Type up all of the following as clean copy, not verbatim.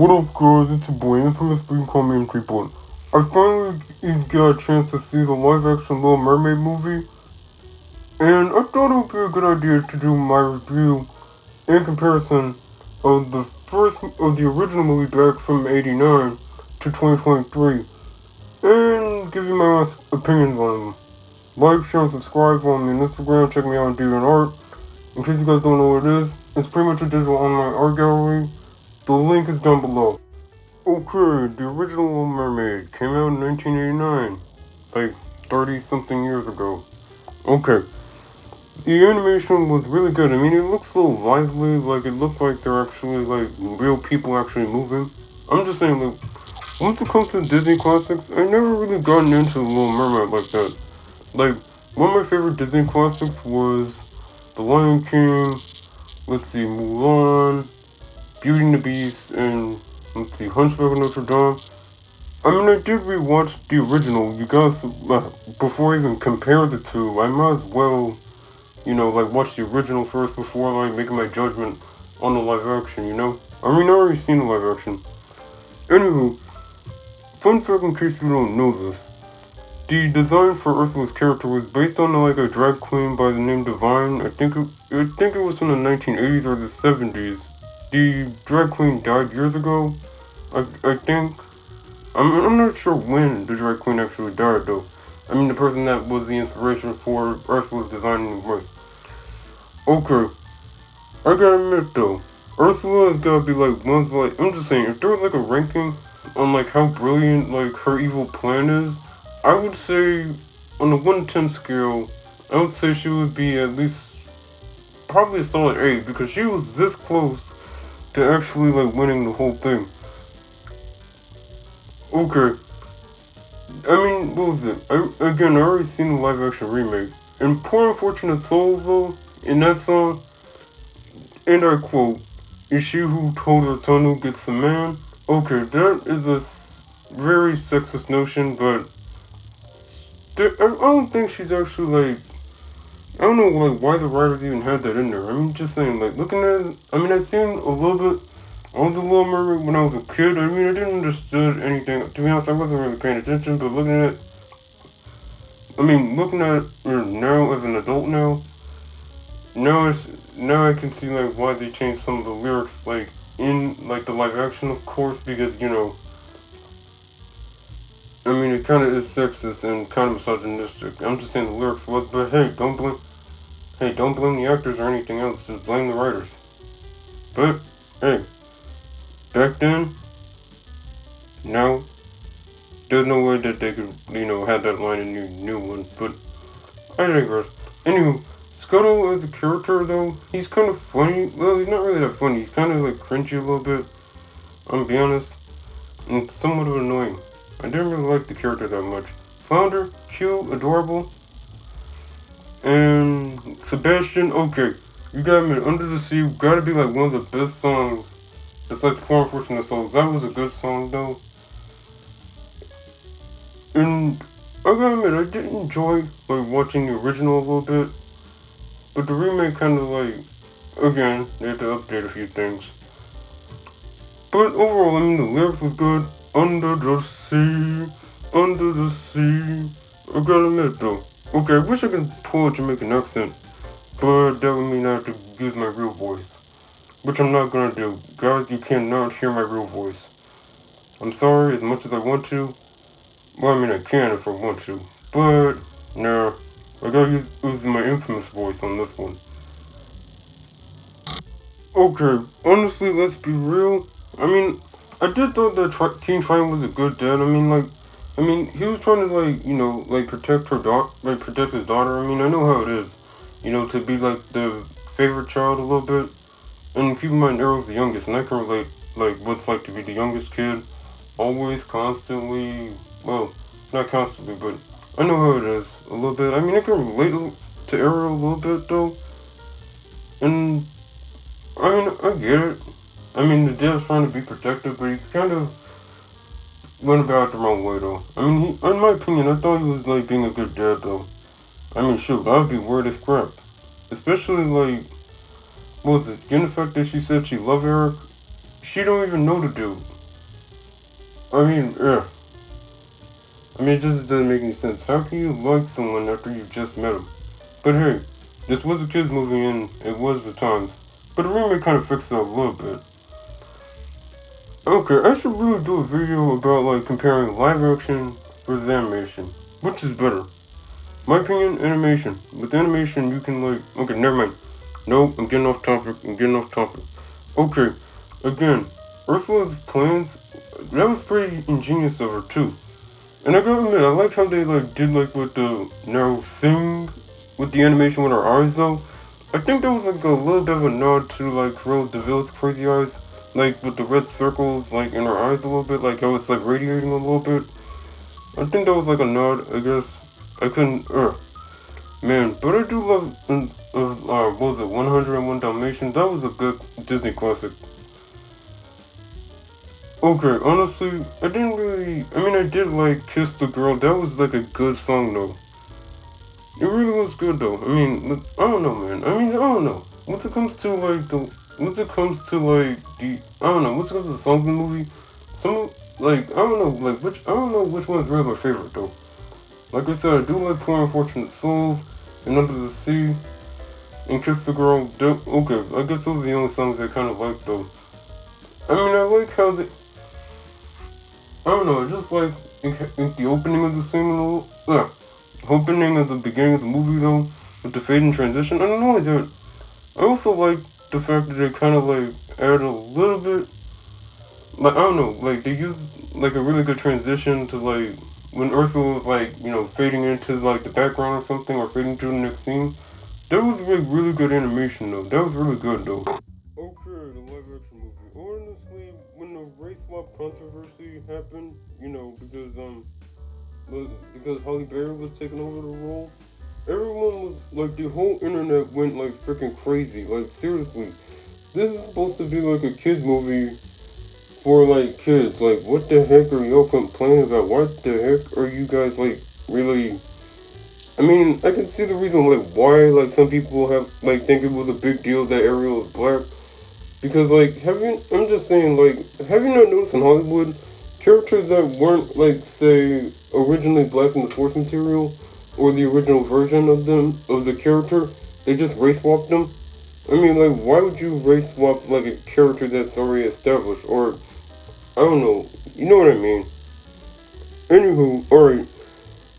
What up, guys? It's your boy Infamous, but you can call me M3. I finally got a chance to see the live-action Little Mermaid movie, and I thought it would be a good idea to do my review in comparison of the original movie back from '89 to 2023, and give you my honest opinions on them. Like, share, and subscribe. Follow me on Instagram. Check me out on DeviantArt. In case you guys don't know what it is, it's pretty much a digital online art gallery. The link is down below. Okay, the original Little Mermaid came out in 1989, like 30-something years ago. Okay, the animation was really good. I mean, it looks so lively, like it looked like they're actually, like, real people actually moving. I'm just saying, like, once it comes to Disney classics, I never really gotten into The Little Mermaid like that. Like, one of my favorite Disney classics was The Lion King, let's see, Mulan, Beauty and the Beast, and let's see, Hunchback of Notre Dame. I mean, I did rewatch the original. You guys, before I even compare the two, I might as well, like watch the original first before like making my judgment on the live action. I mean, I already seen the live action. Anywho, fun fact in case you don't know this. The design for Ursula's character was based on like a drag queen by the name Divine. I think it was in the 1980s or the 70s. The drag queen died years ago. I think. I'm not sure when the drag queen actually died though. I mean the person that was the inspiration for Ursula's design was. Okay, I gotta admit though, Ursula has gotta be like one of like, I'm just saying, if there was like a ranking on like how brilliant like her evil plan is, I would say on a 1 to 10 scale, I would say she would be at least probably a solid 8 because she was this close to actually like winning the whole thing. Okay, I mean, what was it? I already seen the live action remake. And Poor Unfortunate Souls, though, in that song, and I quote, "Is she who told her tunnel gets the man?" Okay, that is a very sexist notion, but I don't think she's actually, like, I don't know, like, why the writers even had that in there. I'm just saying, like, looking at it, I mean, I've seen a little bit of The Little Mermaid when I was a kid. I mean, I didn't understand anything. To be honest, I wasn't really paying attention, but looking at it now as an adult now I can see, like, why they changed some of the lyrics, like, in, like, the live action, of course, because, I mean, it kind of is sexist and kind of misogynistic. I'm just saying the lyrics was, but hey, don't blame the actors or anything else, just blame the writers. But, hey, back then, no, there's no way that they could, have that line in the new one, but I digress. Anywho, Scuttle as a character, though, he's kind of funny. Well, he's not really that funny. He's kind of, like, cringy a little bit, I'm be honest, and somewhat of annoying. I didn't really like the character that much. Flounder, cute, adorable, and Sebastian, okay, you gotta admit, Under the Sea gotta be, like, one of the best songs besides Poor Unfortunate Souls. That was a good song, though. And I gotta admit, I did enjoy like watching the original a little bit, but the remake kind of like, again, they had to update a few things. But overall, I mean, the lyrics was good. Under the sea, under the sea. I gotta admit though. Okay, I wish I could pull a Jamaican accent, but that would mean I have to use my real voice, which I'm not gonna do. Guys, you cannot hear my real voice. I'm sorry, as much as I want to. Well, I mean, I can if I want to, but nah, I gotta use my infamous voice on this one. Okay, honestly, let's be real. I mean, I did thought that King Triton was a good dad. I mean, he was trying to like protect her daughter, like protect his daughter. I mean, I know how it is, to be like the favorite child a little bit. And keep in mind, Arrow's the youngest, and I can relate like what's like to be the youngest kid, always, constantly. Well, not constantly, but I know how it is a little bit. I mean, I can relate to Arrow a little bit though, and I mean, I get it. I mean, the dad's trying to be protective, but he kind of went about it the wrong way though. I mean, in my opinion, I thought he was like being a good dad though. I mean, shoot, I'd be weird as crap, especially like, what was it? Given the fact that she said she loved Eric, she don't even know the dude. I mean, yeah. I mean, it just doesn't make any sense. How can you like someone after you just met him? But hey, this was a kids movie and it was the times. But the remake kind of fixed it a little bit. Okay, I should really do a video about like comparing live action versus animation. Which is better? My opinion, animation. With animation, you can like... Okay, never mind. No, I'm getting off topic. Okay, again, Ursula's plans, that was pretty ingenious of her too. And I gotta admit, I like how they like did like with the now sing with the animation with her eyes though. I think that was like a little bit of a nod to like Cruella de Vil's crazy eyes, like with the red circles like in her eyes a little bit, like how it's like radiating a little bit. I think that was like a nod. I guess I couldn't. Man, but I do love. What was it? 101 Dalmatians. That was a good Disney classic. Okay, honestly, I didn't really. I mean, I did like Kiss the Girl. That was like a good song though. It really was good though. I mean, I don't know, man. I mean, I don't know. Once it comes to like the. Once it comes to like the. I don't know. Once it comes to the songs in the movie, some like I don't know like which I don't know which one's really my favorite though. Like I said, I do like Poor Unfortunate Souls and Under the Sea and Kiss the Girl. Okay, I guess those are the only songs I kind of like though. I mean, I like how they. I don't know. I just like the opening of the scene, opening of the beginning of the movie though, with the fade and transition. And not only that, I also like the fact that they kind of like add a little bit. Like I don't know, like they use like a really good transition to like when Ursula was like fading into like the background or something or fading to the next scene. That was like really good animation though. That was really good though. Okay, the live action movie. Honestly, when the race swap controversy happened, because Halle Berry was taking over the role, everyone was like the whole internet went like freaking crazy. Like seriously, this is supposed to be like a kid movie for like kids. Like what the heck are y'all complaining about? What the heck are you guys like really? I mean, I can see the reason like why like some people have like think it was a big deal that Ariel is black. Because like I'm just saying like have you not noticed in Hollywood characters that weren't like say originally black in the source material or the original version of them of the character, they just race swapped them? I mean like why would you race swap like a character that's already established or I don't know, you know what I mean? Anywho, alright.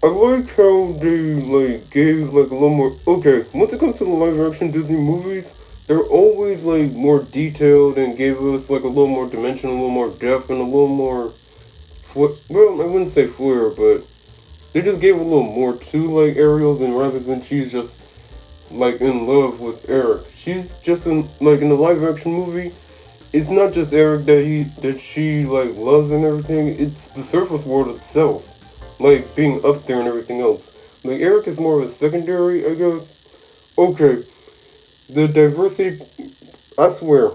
I like how they like gave like a little more okay, once it comes to the live action Disney movies, they're always like more detailed and gave us like a little more dimension, a little more depth, and a little more. Well, I wouldn't say flair, but they just gave a little more to like Ariel than rather than she's just like in love with Eric. She's just in the live action movie. It's not just Eric that she like loves and everything. It's the surface world itself, like being up there and everything else. Like Eric is more of a secondary, I guess. Okay, the diversity, I swear,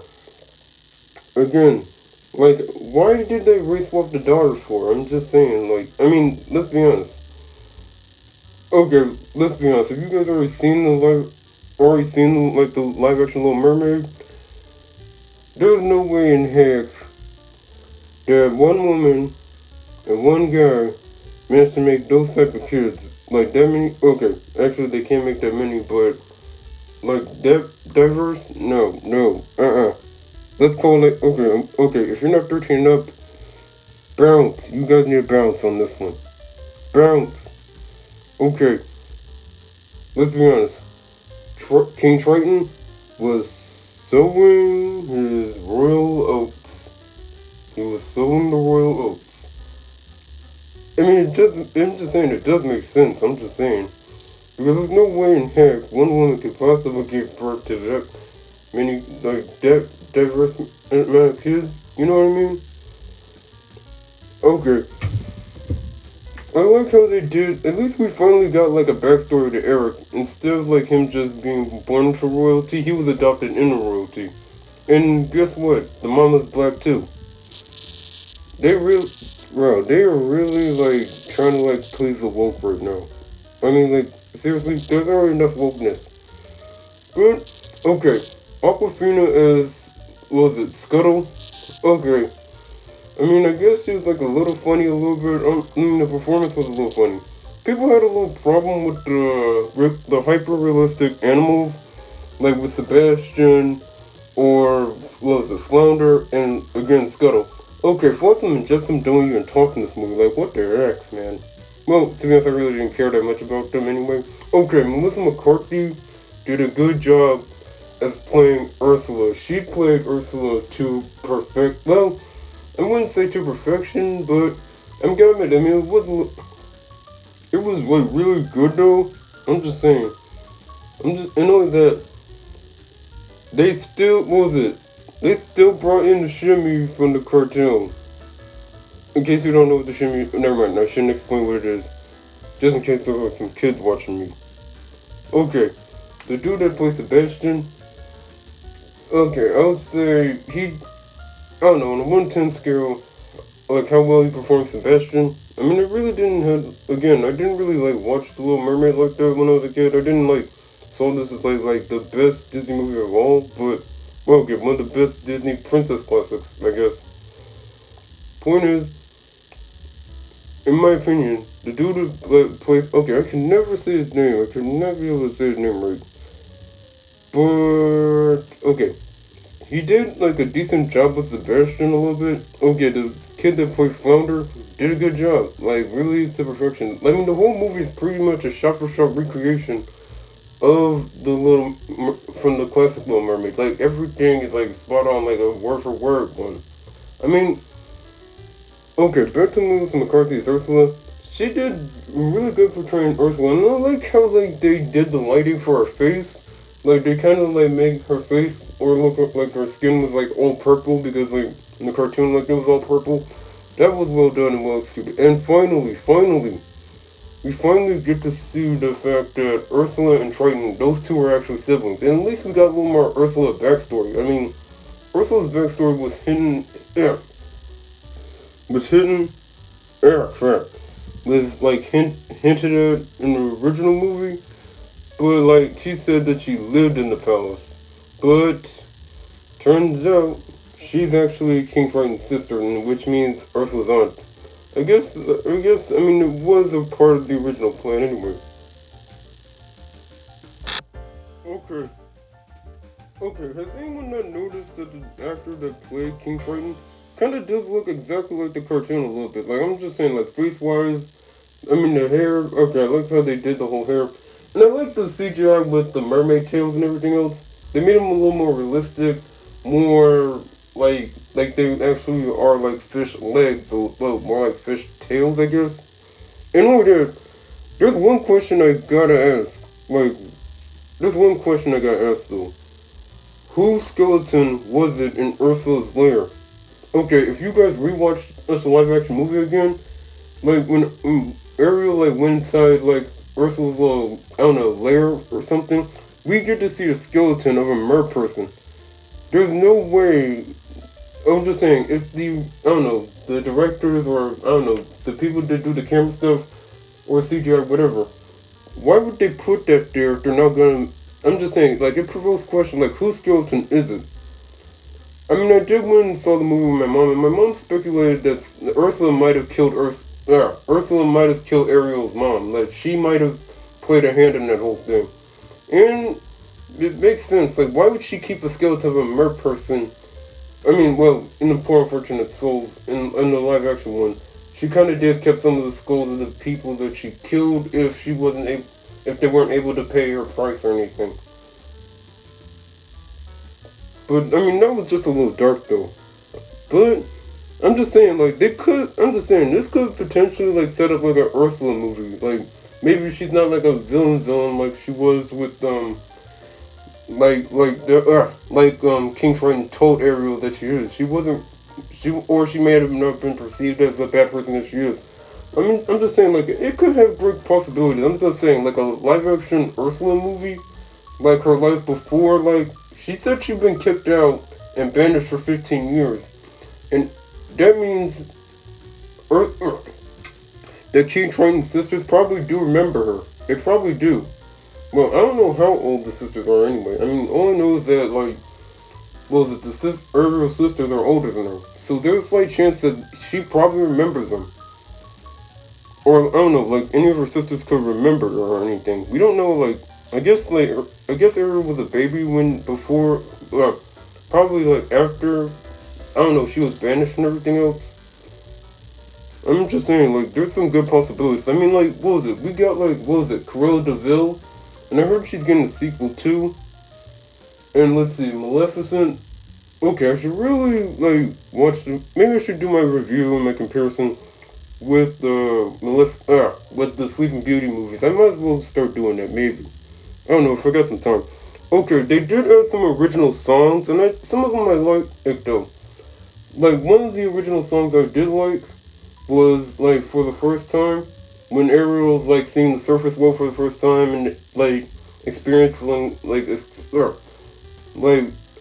again, like, why did they race swap the daughters for? I'm just saying, like, I mean, let's be honest. Okay, let's be honest. Have you guys already seen like the live action Little Mermaid? There's no way in heck that one woman and one guy managed to make those type of kids. Like that many. Okay, actually they can't make that many, but like that diverse? No. Let's call it okay. If you're not 13 and up, bounce. You guys need to bounce on this one. Bounce. Okay. Let's be honest. King Triton was sowing his royal oats. He was sowing the royal oats. I mean, I'm just saying it does make sense. I'm just saying. Because there's no way in heck one woman could possibly give birth to that many, like, that diverse amount of kids. You know what I mean? Okay. I like how they did, at least we finally got, like, a backstory to Eric. Instead of, like, him just being born to royalty, he was adopted into royalty. And guess what? The mama's black, too. They are really, like, trying to, like, please the woke right now. I mean, like, seriously, there's already enough wokeness. But, okay, Aquafina as what was it, Scuttle? Okay. I mean, I guess she was like a little funny, a little bit. I mean, the performance was a little funny. People had a little problem with the hyper realistic animals, like with Sebastian or what was it, Flounder, and again Scuttle. Okay, Flotsam and Jetsam don't even talk in this movie. Like, what the heck, man? Well, to be honest, I really didn't care that much about them anyway. Okay, Melissa McCarthy did a good job as playing Ursula. She played Ursula to perfect. Well, I wouldn't say to perfection, but I'm gonna admit, I mean, it was like really good though. I'm just saying. And only that they still what was it? They still brought in the shimmy from the cartoon. In case you don't know what the shimmy, never mind. I shouldn't explain what it is. Just in case there were some kids watching me. Okay, the dude that plays Sebastian. Okay, I would say he. I don't know on a 1-10 scale, like how well he performed Sebastian. I mean, I really didn't have. Again, I didn't really like watch The Little Mermaid like that when I was a kid. I didn't like saw this as like the best Disney movie of all, but well, okay, one of the best Disney princess classics, I guess. Point is, in my opinion, the dude who played. Okay, I can never say his name. I can never be able to say his name right. But okay, he did like a decent job with Sebastian a little bit. Okay, the kid that played Flounder did a good job, like really to perfection. I mean, the whole movie is pretty much a shot-for-shot recreation of from the classic Little Mermaid. Like everything is like spot on, like a word for word one. I mean, okay, back to Melissa McCarthy's Ursula. She did really good portraying Ursula, and I like how like they did the lighting for her face. Like they kind of like made her face or look like her skin was like all purple because like in the cartoon like it was all purple. That was well done and well executed. And finally, we finally get to see the fact that Ursula and Triton, those two are actually siblings. And at least we got a little more Ursula backstory. I mean, Ursula's backstory was hidden, yeah, was hidden, yeah, crap, was like hinted at in the original movie. But like she said that she lived in the palace, but turns out she's actually King Triton's sister, which means Ursula's aunt. I mean, it was a part of the original plan anyway. Okay, okay. Has anyone not noticed that the actor that played King Triton kind of does look exactly like the cartoon a little bit? Like, I'm just saying, like, face-wise, I mean, the hair, okay, I like how they did the whole hair. And I like the CGI with the mermaid tails and everything else. They made them a little more realistic, more like they actually are like fish legs, or well, more like fish tails, I guess. In order, there's one question I gotta ask. Like, there's one question I gotta ask though. Whose skeleton was it in Ursula's lair? Okay, if you guys rewatch this live action movie again, like when Ariel like went inside like Ursula's little I don't know lair or something, we get to see a skeleton of a mer person. There's no way. I'm just saying if the I don't know the directors or I don't know the people that do the camera stuff or CGI whatever, why would they put that there if they're not gonna? I'm just saying like it provokes question like whose skeleton is it? I mean, I did went and saw the movie with my mom, and my mom speculated that Ursula might have killed Ursula might have killed Ariel's mom. Like she might have played a hand in that whole thing, and it makes sense. Like, why would she keep a skeleton of a mer person? I mean, well, in the Poor Unfortunate Souls, in the live action one, she kind of did kept some of the skulls of the people that she killed if they weren't able to pay her price or anything. But I mean, that was just a little dark though. But I'm just saying, like they could. I'm just saying this could potentially like set up like a Ursula movie. Like maybe she's not like a villain like she was with King Triton told Ariel that she is. She wasn't. She may have not been perceived as a bad person as she is. I mean, I'm just saying like it could have great possibilities. I'm just saying like a live action Ursula movie, like her life before like she said she'd been kicked out and banished for 15 years. And that means the King Triton's sisters probably do remember her. They probably do. Well, I don't know how old the sisters are anyway. I mean, all I know is that, like, well, that Ariel's sisters are older than her. So there's a slight chance that she probably remembers them. Or, I don't know, like, any of her sisters could remember her or anything. We don't know, like, I guess Ariel was a baby probably, like, after, I don't know, she was banished and everything else. I'm just saying, like, there's some good possibilities. I mean, like, what was it? We got, like, what was it? Cruella de Vil. And I heard she's getting a sequel too. And let's see, Maleficent. Okay, I should really, like, maybe I should do my review and my comparison with with the Sleeping Beauty movies. I might as well start doing that, maybe. I don't know, if I got some time. Okay, they did add some original songs, and some of them I like though. Like, one of the original songs I did like was, like, for the first time, when Ariel was, like, seeing the surface world for the first time, and, like, experiencing, like, I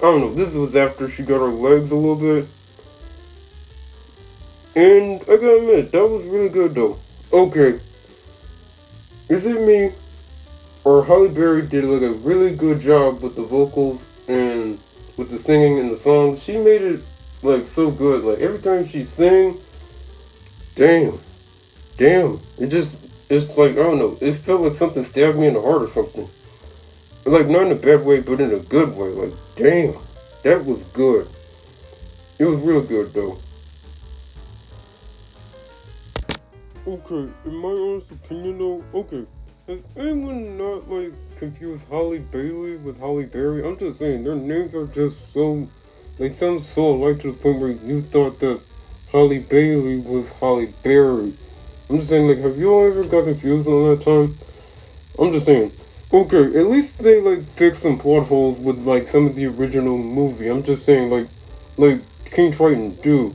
don't know, this was after she got her legs a little bit. And I gotta admit, that was really good though. Okay, is it me, or Halle Berry did, like, a really good job with the vocals and with the singing and the songs? She made it, like, so good. Like, every time she sang, damn, it's like, I don't know, it felt like something stabbed me in the heart or something. Like, not in a bad way, but in a good way. Like, damn, that was good. It was real good though. Okay, in my honest opinion though, okay, has anyone not, like, confused Holly Bailey with Holly Berry? I'm just saying, their names are just so, they sound so alike to the point where you thought that Holly Bailey was Holly Berry. I'm just saying, like, have you all ever got confused on that time? I'm just saying. Okay, at least they, like, fixed some plot holes with, like, some of the original movie. I'm just saying, like, King Triton, dude.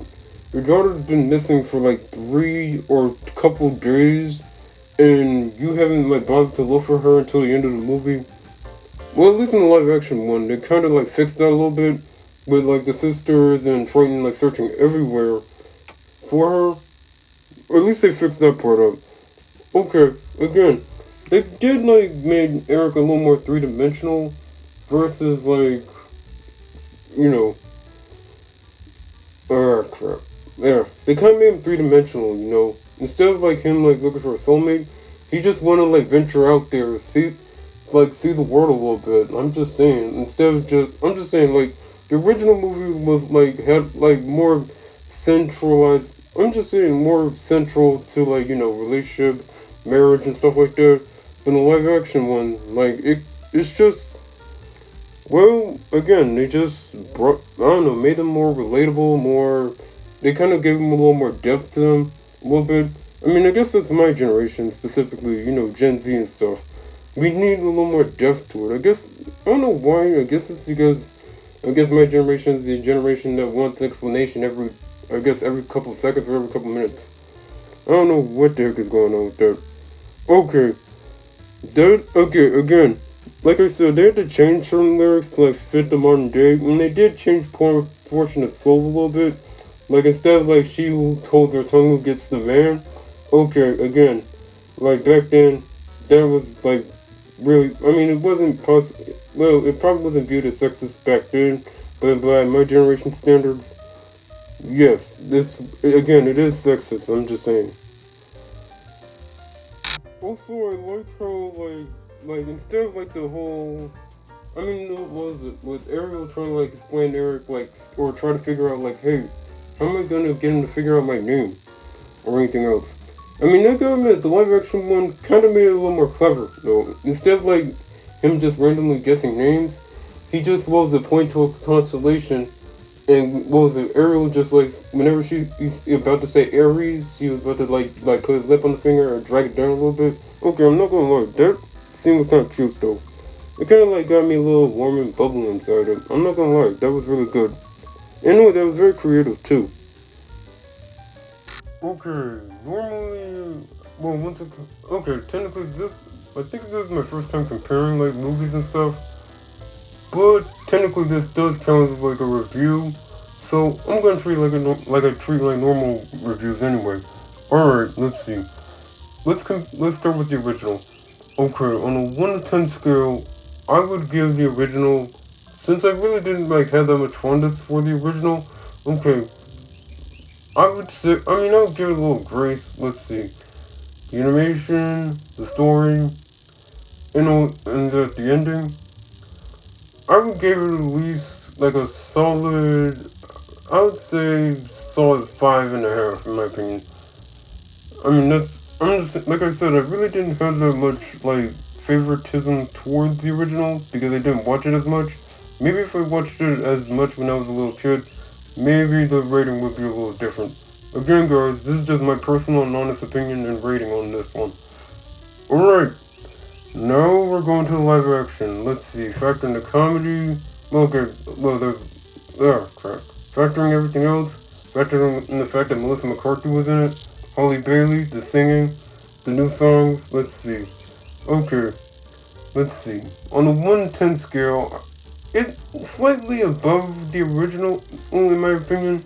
Your daughter's been missing for, like, 3 or couple days, and you haven't, like, bothered to look for her until the end of the movie. Well, at least in the live action one, they kind of, like, fixed that a little bit, with, like, the sisters and Triton, like, searching everywhere for her. Or at least they fixed that part up. Okay, again, they did, like, made Eric a little more three-dimensional versus, like, you know, crap. Yeah, they kind of made him three-dimensional, you know. Instead of, like, him, like, looking for a soulmate, he just want to, like, venture out there, see the world a little bit. I'm just saying, I'm just saying, like, the original movie was, like, had, like, more centralized, I'm just saying, more central to, like, you know, relationship, marriage, and stuff like that. But the live action one, like, it's just, well, again, they just I don't know, made them more relatable, they kind of gave them a little more depth to them, a little bit. I mean, I guess that's my generation, specifically, you know, Gen Z and stuff. We need a little more depth to it. I don't know why, I guess it's because, my generation is the generation that wants explanation every couple seconds or every couple minutes. I don't know what the heck is going on with that. Okay, again, like I said, they had to change certain lyrics to, like, fit the modern day, and they did change Poor Fortunate Souls a little bit. Like, instead of, like, she who holds her tongue who gets the man, okay, again, like, back then, that was, like, really, I mean, it probably wasn't viewed as sexist back then, but by my generation standards, yes, again, it is sexist, I'm just saying. Also, I like how, like, instead of, like, the whole, I mean, what was it, with Ariel trying to, like, explain to Eric, like, or try to figure out, like, hey, how am I gonna get him to figure out my name, or anything else? I mean, I gotta admit, the live action one kind of made it a little more clever, though. Instead of, like, him just randomly guessing names, he just, was a point to a constellation, and what was it, Ariel just, like, whenever he's about to say Aries, she was about to, like put his lip on the finger or drag it down a little bit. Okay, I'm not gonna lie, that scene was kind of cute, though. It kind of, like, got me a little warm and bubbly inside it. I'm not gonna lie, that was really good. Anyway, that was very creative, too. Okay, normally, well, technically I think this is my first time comparing, like, movies and stuff. But technically, this does count as, like, a review, so I'm gonna treat like I treat like normal reviews anyway. All right, let's see. Let's start with the original. Okay, on a 1 to 10 scale, I would give the original since I really didn't like have that much fondness for the original, okay, I would say, I mean, I'll give it a little grace. Let's see. The animation, the story, and the ending. I would give it at least like a solid, I would say solid 5.5 in my opinion. I mean, I'm just, like I said, I really didn't have that much, like, favoritism towards the original because I didn't watch it as much. Maybe if I watched it as much when I was a little kid, maybe the rating would be a little different. Again, guys, this is just my personal and honest opinion and rating on this one. Alright, now we're going to the live action. Let's see, factor in the comedy. Okay, well, crap. Factoring everything else, factoring in the fact that Melissa McCarthy was in it, Holly Bailey, the singing, the new songs. Let's see. Okay, let's see. On a 1-10 scale, it's slightly above the original, in my opinion.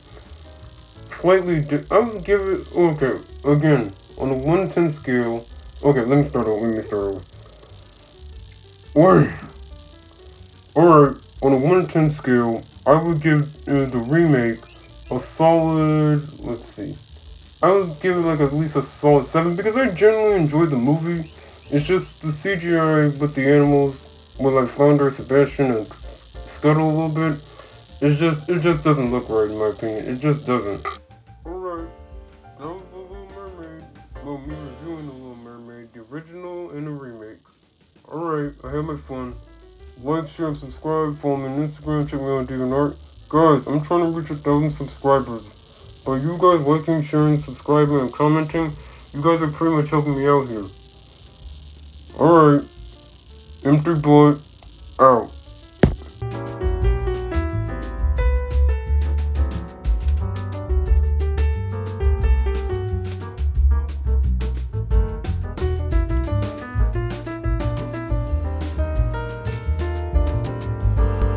I would give it, okay, again, on a 1-10 scale. Okay, let me start over. Wait. Alright, on a 1-10 scale, I would give the remake a solid, let's see. I would give it like at least a solid 7 because I generally enjoyed the movie. It's just the CGI with the animals, with like Flounder, Sebastian, and Scuttle a little bit. It just doesn't look right in my opinion. It just doesn't. Alright, that was The Little Mermaid. Well, me reviewing The Little Mermaid, the original and the remake. Alright, I had my fun. Like, share, and subscribe. Follow me on Instagram. Check me out on DeviantArt. Guys, I'm trying to reach 1,000 subscribers. By you guys liking, sharing, subscribing, and commenting, you guys are pretty much helping me out here. Alright. Empty Blood. Out.